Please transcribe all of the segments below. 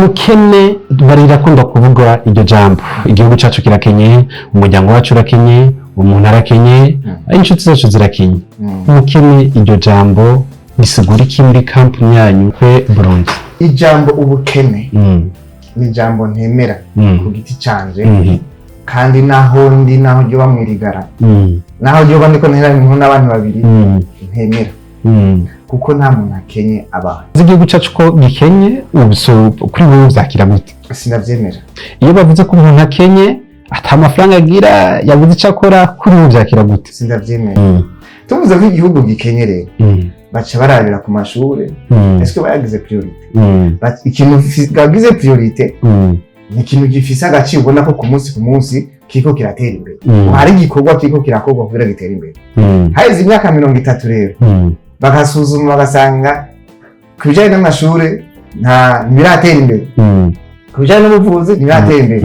Mukene barirakunda kuvuga iryo jambo. Igihugu cacu kirakenye, umuryango wacu urakenye, umuntu arakenye, inshuti zacu zirakenye. Mukene iryo jambo bisigura iki muri kampu yanyu kwe Burundi? Ijambo ubukene ni ijambo ntemera ku giti canje, kandi naho ryo bamwirigara, naho ryo bandiko ntera n'abantu babiri ntemera, kuko nta muntu akenye abaho. Igihugu cacu ko gikenye kuri wowe vyakira gute? Sinavyemera. Iyo bavuze ko umuntu akenye ata amafaranga agira yabuze ico akora, kuri wowe vyakira gute? Sinavyemera. Tuvuze ko igihugu gikenye rero baca barabira ku mashure, eske bayagize priorite? Ikintu gagize priorite ni ikintu gifise agaciro, ubona ko ku munsi kiko kiratera imbere. Hari igikorwa kiko kirakorwa kugira gitere imbere. Haize imyaka 30 rero bakasuzuma bagasanga kubijanye n'amashure ntibiratera imbere, kubijanye n'ubuvuzi ntibiratera imbere,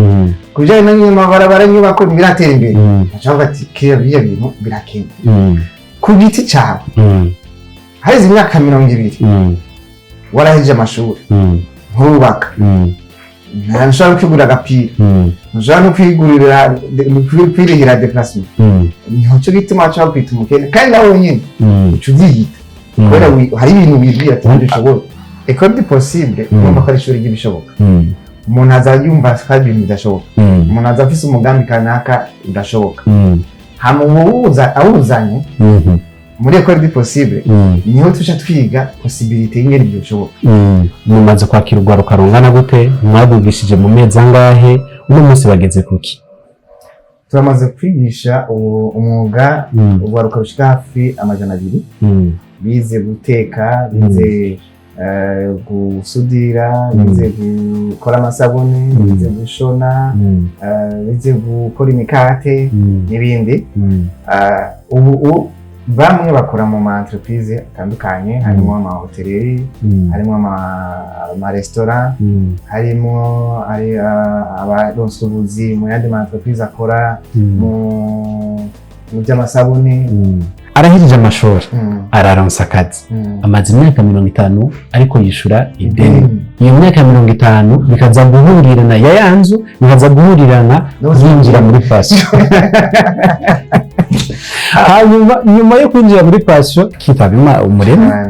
kubijanye n'amabarabara nyubako ntibiratera imbere. Bacavuga ati kiriya bintu birakenye. Ku giti cawe haize imyaka 20 waraheje amashuri, nturubaka, ntushobora kwigurira agapira, ntushobora no kwirihira déplacement, nico gituma baca bakwita umukene, kandi nawe nyene uca uvyiyita kubera hari ibintu wibwira ati ntibishoboka. École du possible urumva ko ari ishuri ry'ibishoboka. Umuntu azayumva ko ari ibintu bidashoboka, umuntu aza afise umugambi kanaka udashoboka, hama awuzanye muri école du possible niho tuca twiga possibilité y'ingene byoshoboka. Mumaze kwakira urwaruka rungana gute? Mwabugishije mu mezi angahe? Uno munsi bageze kuki? Turamaze kwigisha umwuga urwaruka rushika hafi 200, bize guteka, bize gusudira, bize gukora amasabune, bize gushona, bize gukora imikate n'ibindi. Ubu bamwe bakora mu ma entreprise atandukanye, harimo ama hotellerie, harimo ama restaurant, harimo abaronse ubuzi mu yandi ma entreprise akora mu by'amasabune. Arahirije amashuri, araronsa akazi, amaze imyaka 50 ariko yishura ideni. Iyo myaka 50 bikaza guhurirana yayanzu, bikaza guhurirana yinjira muri passion. Nyuma yo kwinjira muri passion kitaba umurema,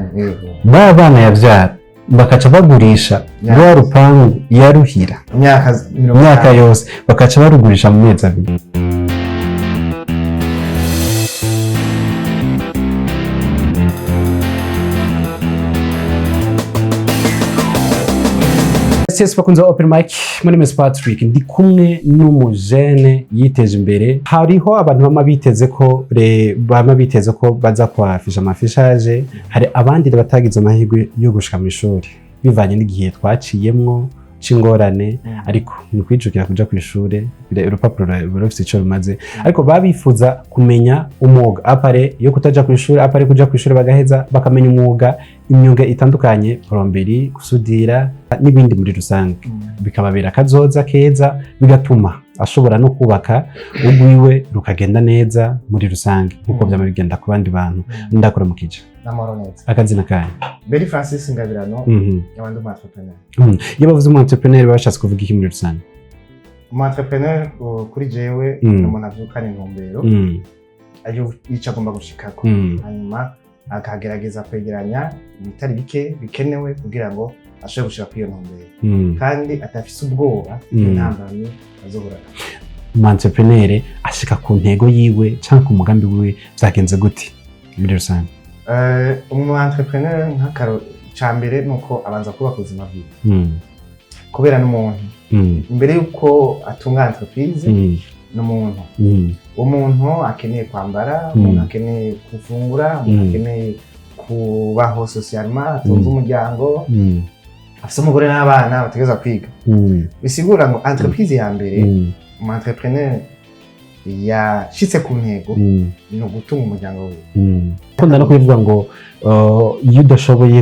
bana yavyara bakaca bagurisha rwa rupangu yaruhira imyaka yose, bakaca barugurisha mu mezi 2. Yes, bakunze open mic. My name is Patrick. Ndi kumwe n'umujene yiteje imbere. Hariho abantu bama biteze ko baza kwafisha amafishaje, hari abandi batagize amahirwe yo gushika mu ishuri bivanye n'igihe twaciyemwo c'ingorane, ariko ni kwijukira kuja ku ishure, urupapuro rufite ico rumaze, ariko babifuza kumenya umwuga apare yo kutaja ku ishure, apare kuja ku ishure bagaheza bakamenya umwuga, imyuga itandukanye, plomberi, gusudira n'ibindi muri rusange, bikababera kazoza keza, bigatuma ashobora no kubaka ugwiwe rukagenda neza muri rusange nkuko byama bigenda ku bandi bantu. Ndakora mu kije namaro neza. Akazina kaye Beri Francis Ngabirano, y'abandi mu entrepreneur. Iyo bavuze mu entrepreneur bashatse kuvuga iki muri rusange? Mu entrepreneur kuri jewe umuntu avukana intumbero ayo yica agomba gushikako, hanyuma akagerageza kwegeranya ibitari bike bikenewe kugira ngo ashobore gushika kwiyo ntumbero, kandi atafise ubwoba intambamye azohura. Mu entrepreneur ashika ku ntego yiwe canke ku mugambi wiwe vyagenze gute muri rusange? Umu entrepreneur nk'akaro cambere nuko abanza kubaka ubuzima bwiwe, kubera n'umuntu imbere yuko atunga entreprise n'umuntu. Umuntu akeneye kwambara, umuntu akeneye kufungura, umuntu akeneye kubaho socialement, atunze umuryango, afise umugore n'abana bategeza kwiga. Bisigura ngo entreprise ya mbere umu entrepreneur yashitse ku ntego no gutunga umuryango we. Kunda no kubivuga ngo iyo udashoboye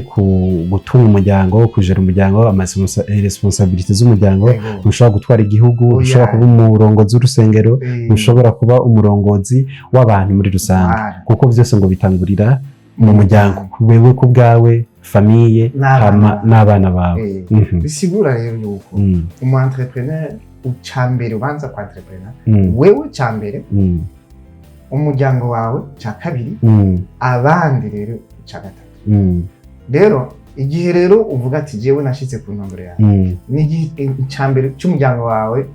gutunga umuryango, kujera umuryango, responsibility z'umuryango, ushobora gutwara igihugu, ushobora kuba umurongozi w'urusengero, ushobora kuba umurongozi w'abantu muri rusange, kuko byose ngo bitangurira mu muryango. Wewe ku bwawe famille hama n'abana bawe. Bisigura rero yuko umu entrepreneur ucambere ubanza kwa entrepreneur wewe cambere umuryango wawe ca kabiri abandi rero ca gatatu. Rero igihe rero uvuga ati jewe nashitse ku ntumbero yawe ni icambere cy'umuryango wawe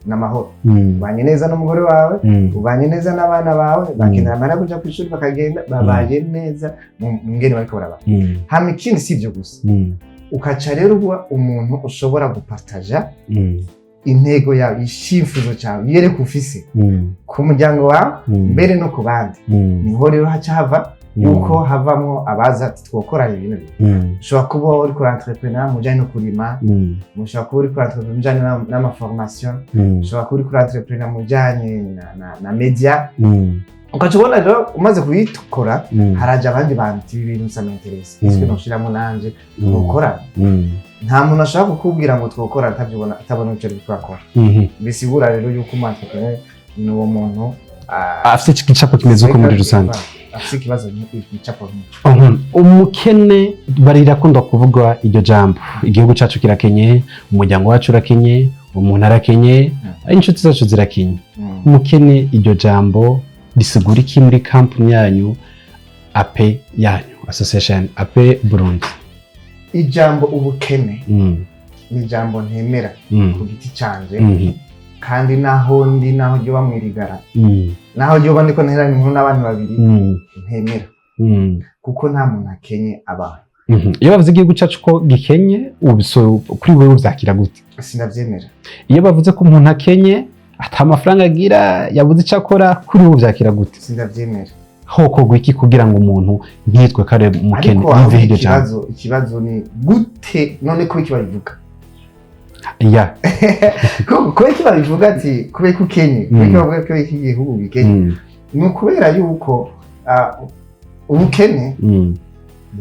n'amahoro, ubanye neza n'umugore wawe, ubanye neza n'abana bawe, bakenera amara kuja kw'ishuri bakagenda babaye neza mu ngene bariko baraba. Hama ikindi sivyo gusa, ukaca rero uba umuntu ushobora gupartaja intego yawe, ishifuzo cyawe yereka ufise ku muryango wawe mbere no ku bandi. Niho rero haca hava yuko havamwo abaza ati twokorana ibintu bibiri. Ushobora kuba uri kuri entrepreneur mujanye no kurima, ushobora kuba uri kuri entrepreneur mujanye n'amaformation, ushobora kuba uri kuri entrepreneur mujanye na media. Ukaca ubona rero umaze kuyikora haraja abandi bantu ibi bintu ça m'intéresse, ese noshiramo nanje twokorana. Nta muntu ashaka kukubwira ngo twokora atabyibona atabona icyo twakora. Bisigura rero yuko entrepreneur ni uwo muntu afite igicapo kimeze uko muri rusange. Afite ikibazo n'igicapo. Umukene barirakunda kuvuga iryo jambo. Igihugu cyacu kirakenye, umuryango wacu urakenye, umuntu arakenye, inshuti zacu zirakenye. Umukene iryo jambo risigura iki muri kampani yanyu APE yanyu association APE Burundi? Ijambo ubukene ni ijambo ntemera ku giti canje, kandi naho ryo bamwirigara, naho ryo bandiko ntera ni n'abantu babiri ntemera, kuko nta muntu akenye abaho. Iyo bavuze igihugu cyacu ko gikenye kuri wewe uzakira gute? Sinavyemera. Iyo bavuze ko umuntu akenye ata amafaranga agira yabuze icyo akora, kuri wewe uzakira gute? Sinavyemera. Hoko iki kugira ngo umuntu ntitwe kare mukene yive iryo jambo? Ikibazo ni gute none ko iki babivuga? Ya ko iki babivuga ati kube kukenye, ko iki bavuga ko iki gihugu gikenye? Ni kubera yuko ubukene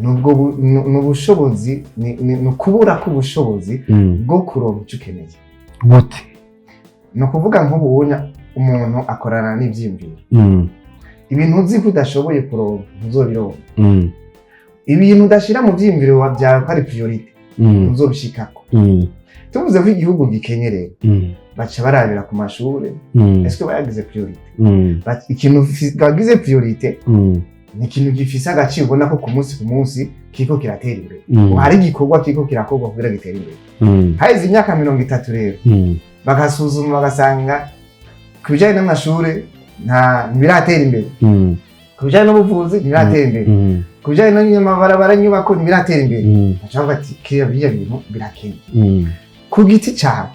nubwo n'ubushobozi ni kubura k'ubushobozi bwo kuronka icyo ukeneye. Gute? No kuvuga nk'ubunya umuntu akorana n'ivyimviro. Ibintu uzi ko udashoboye kuronka ntuzobironka. Ibintu udashira mu vyimviro wabyawe ko ari priority ntuzobishikako. Tuvuze ko igihugu gikenye rero baca barabira ku mashure, eske bayagize priority? Ikintu bagize priority ni ikintu gifise agaciro ubona ko ku munsi kiko kiratera imbere. Hari igikorwa kiko kirakorwa kugira gitere imbere. Haize imyaka 30 rero bagasuzuma bagasanga kubijanye n'amashure ntibiratera imbere, kubijanye n'ubuvuzi ntibiratera imbere, kubijanye n'amabarabara nyubako ntibiratera imbere. Bacavuga ati kiriya bintu birakenye. Ku giti cyawe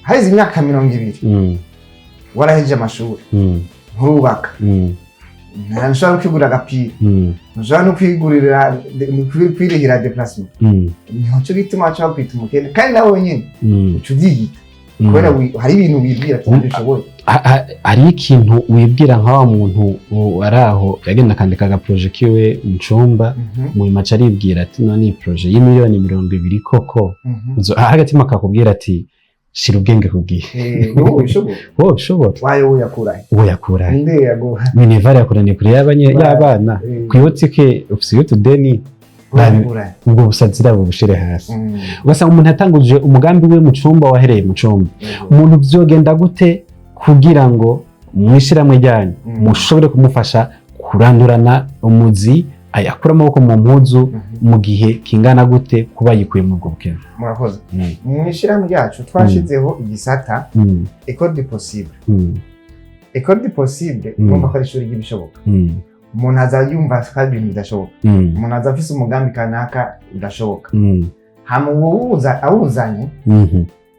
haize imyaka 20 waraheje amashuri nturubaka, ntushobora kwigurira agapira, ntushobora no kwirihira déplacement. Nico gituma baca bakwita umukene, kandi nawe nyine uca uvyiyita kubera hari ibintu wibwira ati ndishoboye. Hari ikintu wibwira nka wa muntu araho yagenda akandika agaproje kiwe mu cumba, mu maca aribwira ati none proje y'imiliyoni 200 koko hagatima kakubwira ati shira ubwenge kugihe. Wowe ushobora wayo yakura nde yaguha minivare yakurane kuri y'abana kwiyotike ufisiyo tudeni ubwo busazira bushire hasi. Ugasanga umuntu yatanguje umugambi we mu cumba, wahereye mu cumba. Umuntu vyogenda gute kugira ngo mwishiramwe ryanyu mushobore kumufasha kurandurana umuzi ayakura amaboko mu mpuzu mu gihe kingana gute kuba yikuye mu bwo bukene? Murakoze. Mwishiramwe ryacu twashizeho igisata école du possible. École du possible ngomba ko ari ishuri ry'ibishoboka. Umuntu azayumva kandi ibintu bidashoboka, umuntu azafise umugambi kanaka udashoboka, hamuwuza awuzanye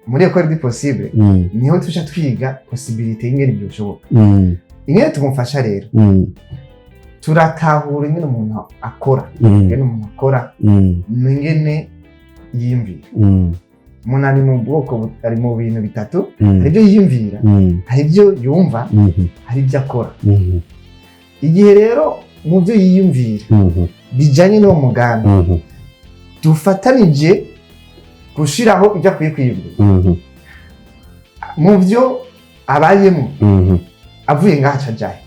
muri école du possible. Niho tusha twiga possibilité y'ingene ibyo bishoboka. Ingene tumufasha rero turatahura ingene umuntu akora, ingene umuntu akora, ingene yiyumvira. Umuntu ari mu bwoko, ari mu bintu bitatu, hari ibyo yiyumvira, hari ibyo yumva, hari ibyo akora. Igihe rero mu byo yiyumvira bijanye n'uwo mugambi dufatanije gushiraho ibyo akwiye kwiyumvira mu byo abayemo avuye ngaha cajaye.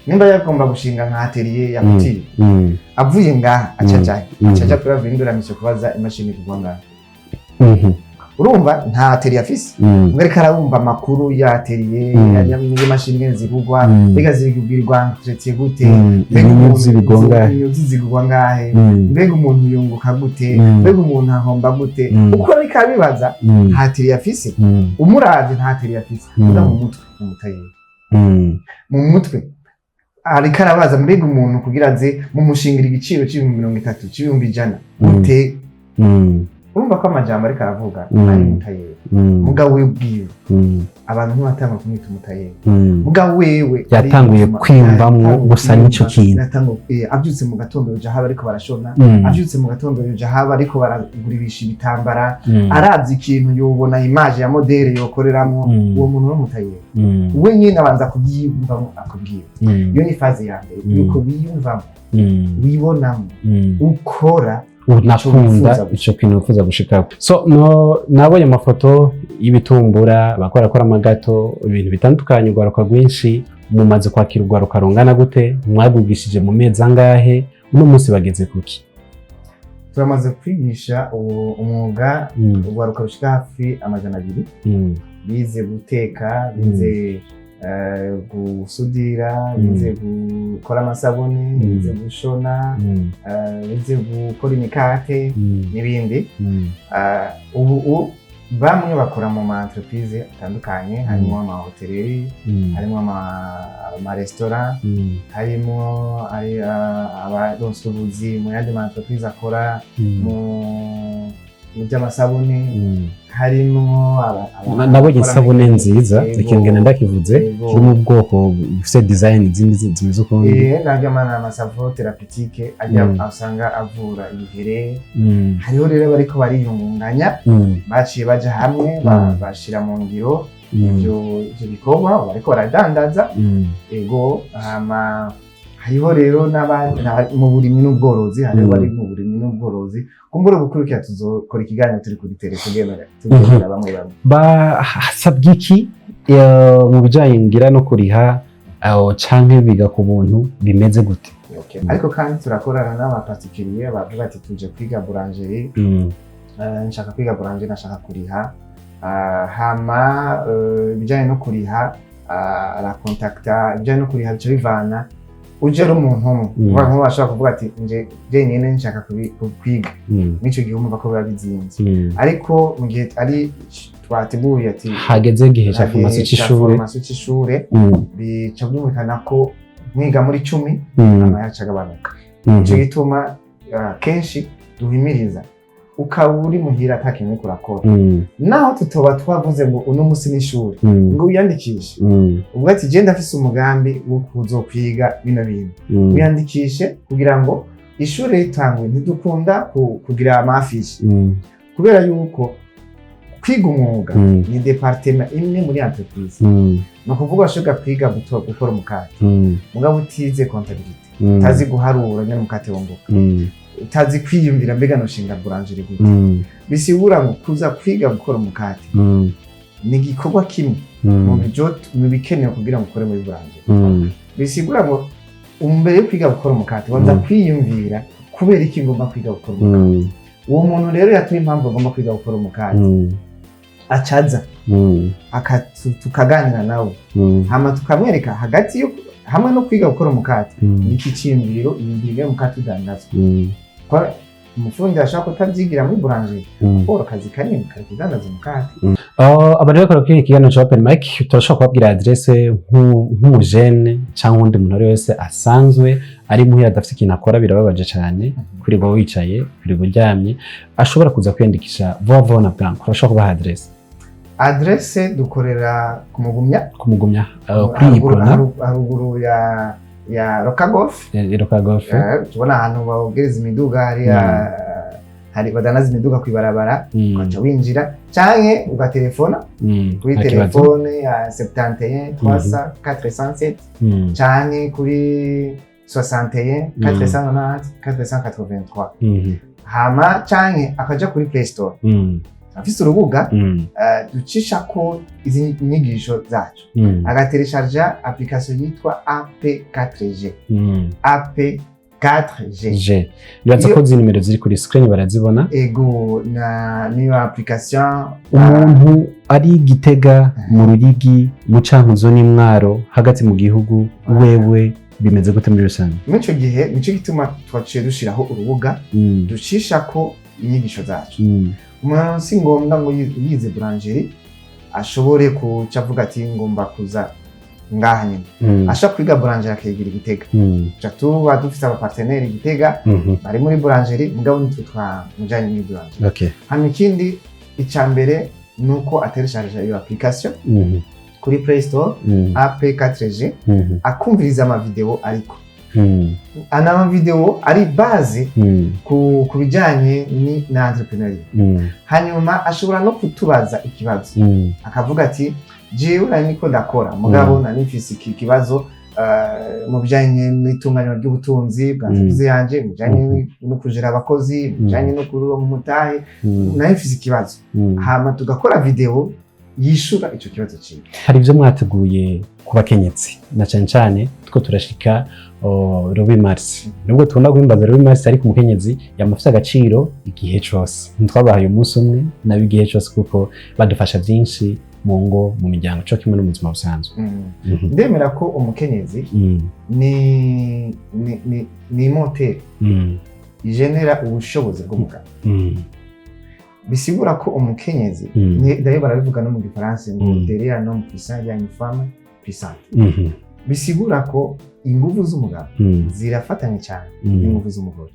Nimba yagomba gushinga nka atelier ya boutique avuye ngaha acaja kuri avindura misho kubaza imashini kugwa ngaha. Urumva nta teri afise ngo ariko arabumva amakuru ya teriye y'imashini zigugwa mbega zigubwirwa entretien gute mbega inyuzi zigugwa ngahe mbega umuntu yunguka gute mbega umuntu ahomba gute uko ariko abibaza nta teri afise umuravye nta teri afise uda mu mutwe umutayeri mu mutwe ariko arabaza mbega umuntu kugira aze mu mushingira igiciro c'30 c'100 gute. Urumva ko amajambo ariko aravuga ari mutayeri mugabo we bwiwe abantu ntibatanga kumwita umutayeri mugabo wewe yatanguye kwiyumvamwo gusa n'ico kintu abyutse mu gatondo yoja haba ariko barashona abyutse mu gatondo yoja haba ariko baraguribisha ibitambara aravye ikintu yobona image ya modele yokoreramwo uwo muntu w'umutayeri we nyine abanza kubyiyumvamo akubwira iyo ni faze ya mbere yuko biyumvamo wibonamo ukora nakunda ico kintu ufuza gushikako. So nabonye amafoto y'ibitumbura bakora amagato ibintu bitandukanye urwaruka rwinshi mumaze kwakira urwaruka rungana gute mwagugishije mu mezi angahe uno munsi bageze kuki? Turamaze kwigisha umwuga urwaruka rushika hafi 200 bize guteka bize gusudira bize gukora amasabune bize gushona bize gukora imikate n'ibindi. Ubu bamwe bakora mu ma entreprise atandukanye harimo ama hotellerie harimo ama restaurant harimo abaronse ubuzi mu yandi ma entreprise akora mu by'amasabune harimo nabonye isabune nziza ikingena ndakivuze kiri mu bwoko bufite design zimeze ukundi ndagamana amasavo thérapeutique ajya asanga avura ibihere. Hariho rero bariko bariyungunganya baciye baja hamwe bashira mu ngiro ivyo bikorwa bariko baradandaza ego. Hariho rero mu burimyi n'ubworozi hariho bari mu burimyi n'ubworozi kumbura gukurikira tuzokora ikiganiro turi kuri tele kugira bamwe basabye iki mu bijanye ngira no kuriha canke biga ku buntu bimeze gute? Ariko kandi turakorana n'aba particulier bavuga ati tuje kwiga boulangerie nshaka kwiga boulangerie nashaka kuriha hama bijanye no kuriha la contacta bijanye no kuriha bico bivana uje ari umuntu umwe bashaka kuvuga ati nje nyene nshaka kwiga nico gihe umva ko bizinze ariko mu gihe ari twateguye ati hageze gihe cya formation c'ishure bica byumvikana ko mwiga muri 10 ama yacagabanuka ico gituma kenshi duhimiriza ukaburi muhira atakinwe kurakora naho tutoba twavuze ngo uno musi n'ishuri ngo uyandikishe ubwo ati je ndafise umugambi wo kuzokwiga bino bintu uyandikishe kugira ngo ishuri ritangwe ntidukunda kugira amafishi kubera yuko kwiga umwuga ni departement imwe muri entreprise no kuvuga ashobora kwiga gukora umukate mugabo utize comptabilité tazi guharura nyine umukate wongoka utazi kwiyumvira mbega noshinga boulangerie gute bisibura ngo kuza kwiga gukora umukate ni gikorwa kimwe mu bikenewe kugira ngo ukore muri boulangerie bisibura ngo umbere yo kwiga gukora umukate wanza kwiyumvira kubera iki ngomba kwiga gukora umukate uwo muntu rero yatuye impamvu agomba kwiga gukora umukate acaza tukaganira nawe hama tukamwereka hagati yo hamwe no kwiga gukora umukate iki ciyumviro ibintu umukate udandazwa kwa umufundi ashaka kutabyigira muri boulangerie ko akazi kanini kari kudandaza umukate. Abantu bakora kuri ikiganiro cya open mic turashaka kubabwira adresse nk'umujene cyangwa undi muntu wese asanzwe ari muhira adafite ikintu akora birababaje cyane kuri bo wicaye kuri buryamye ashobora kuza kwiyandikisha vuba na bwangu urashaka kubaha adresse dukorera kumugumya kwiyigona haruguru ya Rokagof tubona ahantu bagereza imiduga hari badanaza imiduga kwibarabara ukaca winjira canke ugatelefona kuri telefone ya 71 300 407 canke kuri 61 490 483 hama canke akaja kuri Play Store afise urubuga ducisha ko izi nyigisho zacu agatereshaja application yitwa APE 4G APE 4G. Bibaza ko zino nimero ziri kuri screen barazibona. Ego niyo application umuntu ari Gitega mu Ruyigi mu Cankuzo n'Imwaro hagati mu gihugu wewe bimeze gute muri rusange? Muco gihe nico gituma twaciye dushiraho urubuga ducisha ko inyigisho zacu. Umuntu si ngombwa ngo yize boulangerie ashobore kuca avuga ati ngomba kuza ngaha nyine ashaka kwiga boulangerie akigira Gitega tuba dufite aba partenaire Gitega bari muri boulangerie mugabo nitwe twamujanye muri boulangerie. Okay. Hano ikindi icambere nuko atereshaje iyo application kuri Play Store APE 4G akumviriza ama video ariko ama video ari base ku bijanye na entrepreneuria. Hanyuma ashobora no kutubaza ikibazo akavuga ati jewe nari niko ndakora mugabo nari mfise ikibazo mu bijanye n'itunganywa ry'ubutunzi bwa nziza yanje mu bijanye no kujera abakozi mu bijanye no kuronka umutahe nari mfise ikibazo hama tugakora video yishura ico kibazo cyiwe. Hari ivyo mwateguye ku bakenyezi na cyane two turashika Robi Mars nubwo tubona guhimbaza Robi Mars ariko umukenyezi yamufise agaciro igihe cyose ntitwabahaye umunsi umwe nabigihe cyose kuko badufasha byinshi mu ngo mu miryango cyo kimwe no mu buzima busanzwe. Ndemera ko umukenyezi ni moteur igenera ubushobozi bw'umugabo. Bisigura ko umukenyezi ndayo barabivuga no mu Gifaransa ngo derrière un homme puissant il y a une femme puissante. Bisigura ko ingufu z'umugabo zirafatanye cyane n'ingufu z'umugore.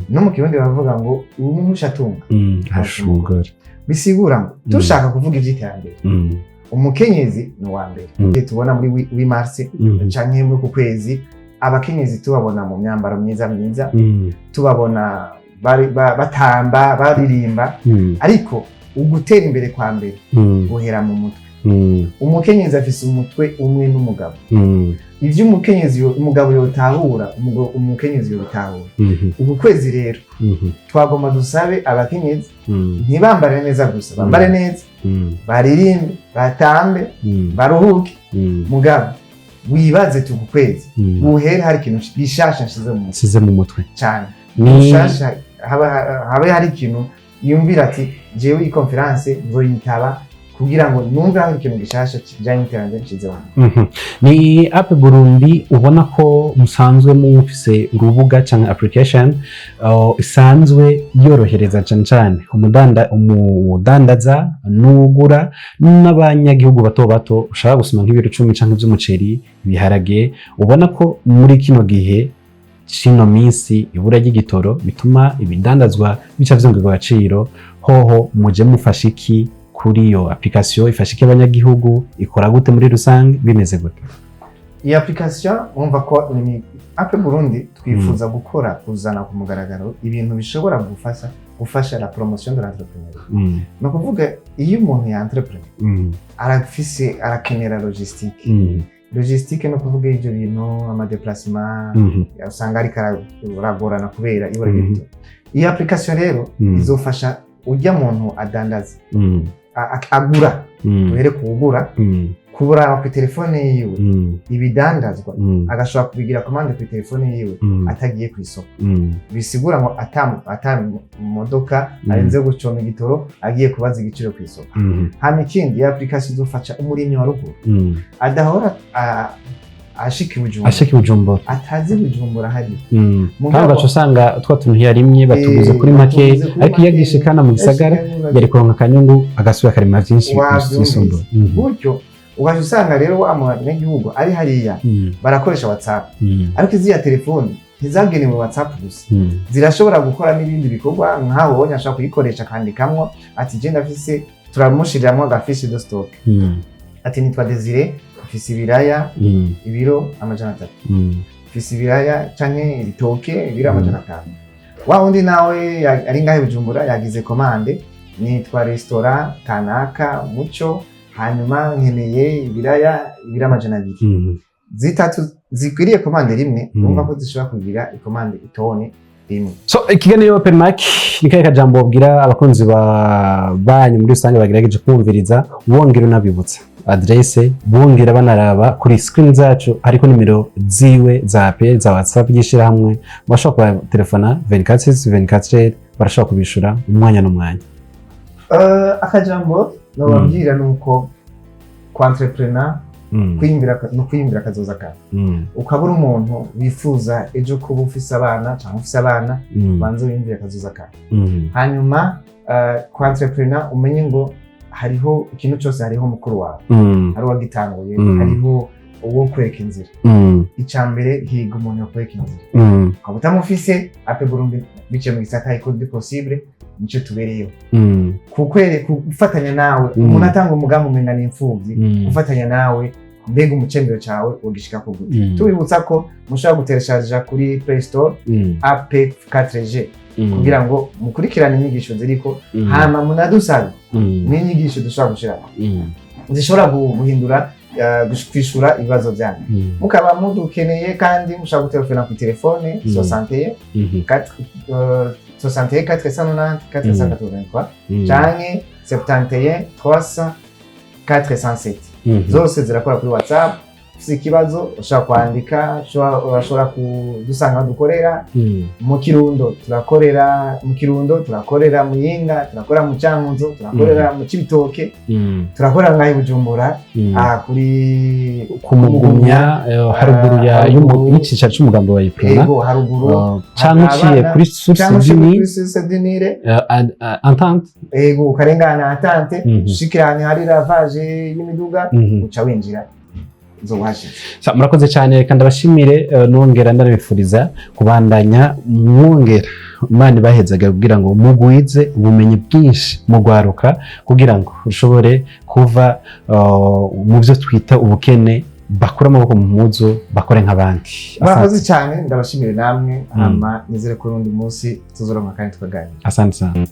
No mu Kirundi bavuga ngo umuntu ushatunga ashugura. Bisigura ngo dushaka kuvuga iby'iterambere umukenyezi ni wa mbere. Tubona muri 8 Mars canke muri ku kwezi abakenyezi tubabona mu myambaro myiza tubabona batamba baririmba ariko ugutera imbere kwa mbere guhera mu mutwe. Umukenyezi afise umutwe umwe n'umugabo. Ivyo umukenyezi umugabo yotahura umukenyezi yotahura. Ubu kwezi rero twagomba dusabe abakenyezi ntibambare neza gusa bambare neza baririmbe batambe baruhuke mugabo wibaze tukukwezi guhera hari ikintu gishasha nshize mu mutwe cyane gishasha habe hari ikintu yumvira ati jewe iyi conference nzoyitaba kugira ngo numve hari ikintu gishasha kijanye n'iterambere nshizeho. Ni APE Burundi ubona ko musanzwe mufise urubuga cyangwa application isanzwe yorohereza cyane umudandaza n'ugura n'abanyagihugu bato ushaka gusoma nk'ibiro 10 cyangwa iby'umuceri ibiharage. Ubona ko muri kino gihe kino minsi ibura ry'igitoro bituma ibidandazwa bica vyongerwa agaciro. Hoho muje mufasha iki kuri iyo application ifashike abanyagihugu ikora gute muri rusange bimeze gute? Iyi application umva ko ni APE Burundi twifuza gukora kuzana ku mugaragaro ibintu bishobora gufasha la promotion de l'entrepreneuriat. No kuvuga iyo umuntu ya entrepreneur arakenera logistique no kuvuga ibyo bintu ama déplacement usanga ari karagorana kubera ibura ry'ibitoro. Iyi application rero izofasha ujya muntu adandaza agura uhere kugura kubura ku telefone yiwe ibidandazwa agashobora kubigira commande ku telefone yiwe atagiye ku isoko. Bisigura ngo modoka arenze gucoma igitoro agiye kubaza igiciro ku isoko. Hano ikindi ya application izofasha umurimyi wa ruguru adahora ashiki Bujumbura atazi Bujumbura hari kandi bacu usanga twa tuntu yarimye batuguze kuri make ariko yagishikana mu gisagara yari kuronka kanyungu agasubira karima byinshi bisumbuye. Buryo ugaje usanga rero abanyagihugu ari hariya barakoresha WhatsApp ariko izi ya telefone ntizagenewe WhatsApp gusa zirashobora gukora n'ibindi bikorwa nkaho ubonye ashaka kuyikoresha kandikamwo ati je ndafise turamushiriramo agafishi de stock ati nitwa Desire ufise ibiraya ibiro 300 ufise ibiraya canke ibitoke ibiro 500 wa undi nawe ari ngahe Bujumbura yagize commande nitwa restaurant kanaka muco hanyuma nkeneye ibiraya ibiro 200 zitatu zikwiriye commande rimwe umva ko zishobora kugira icommande itone rimwe. So ikiganiro Open Mic nikaye kajambo bwira abakunzi banyu muri rusange bagerageje kumviriza wongera unabibutsa adresse bongera banaraba kuri screen zacu ariko nimero ziwe za APE za WhatsApp y'ishirahamwe bashobora kuba telefona 24/24 barashobora kubishura umwanya n'umwanya. Akajambo nababwira nuko kwa entrepreneur kwiyimbira akazoza kawe ukabura umuntu wifuza ejo kuba ufise abana cyangwa ufise abana banze wiyimbira akazoza kawe hanyuma kwa entrepreneur umenye ngo hariho ikintu cyose hariho mukuru wawe hari wagitanguye hariho uwo kwereka inzira icambere higa umuntu yo kwereka inzira ukaba utamufise APE Burundi biciye mu gisata ikunda possible nico tubereyeho gufatanya nawe umuntu atanga umugambi umenga n'imfuvyi gufatanya nawe mbega umucembero cawe wogishika ku gute tubibutsa ko mushobora gutereshaja kuri Play Store APE 4G kugira ngo mukurikirane inyigisho ziriko hama munadusabe n'inyigisho dushobora gushira zishobora guhindura kwishura ibibazo byanyu mukaba mudukeneye kandi mushaka gutelefona ku telefone 61 490 483 canke 71 300 407 zose zirakora kuri WhatsApp. Ufite ikibazo ushaka kwandika urashobora kudusanga dukorera mu Kirundo turakorera mu Yinga turakora mu Cankuzo turakorera mu Cibitoke turakora ngaho Bujumbura kuri kumugumya haruguru ya y'icicaro cy'umugambo wa Iprona yego haruguru canke uciye kuri source dinire entente yego ukarengana entente ushikiranye hari ravage y'imiduga uca winjira. Murakoze cyane kandi abashimire nongera ndarabifuriza kubandanya mwongera Imana bahezaga kugira ngo mugwize ubumenyi bwinshi mu rwaruka kugira ngo ushobore kuva mu byo twita ubukene bakura amaboko mu muzo bakore nk'abandi. Murakoze cyane ndabashimire namwe ama nizere ko urundi munsi tuzoronka kandi tukaganira. Asante cyane.